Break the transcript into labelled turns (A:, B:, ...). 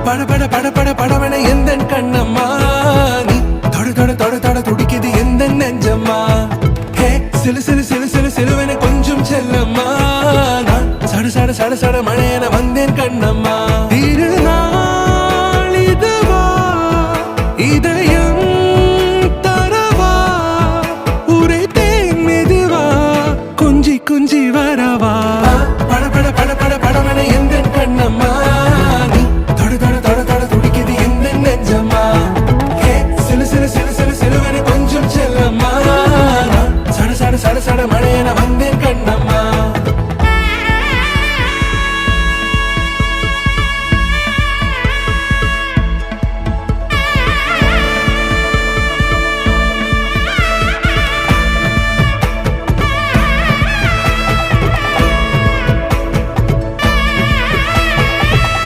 A: பட பட பட பட படவன எந்த கண்ணம்மா நீ தொட தொட தொட தொட துடிக்குது எந்த நெஞ்சம்மா ஹே சிலு சிலு சிலு சிலு சிலுவன கொஞ்சம் செல்லம்மா சட சட சட சட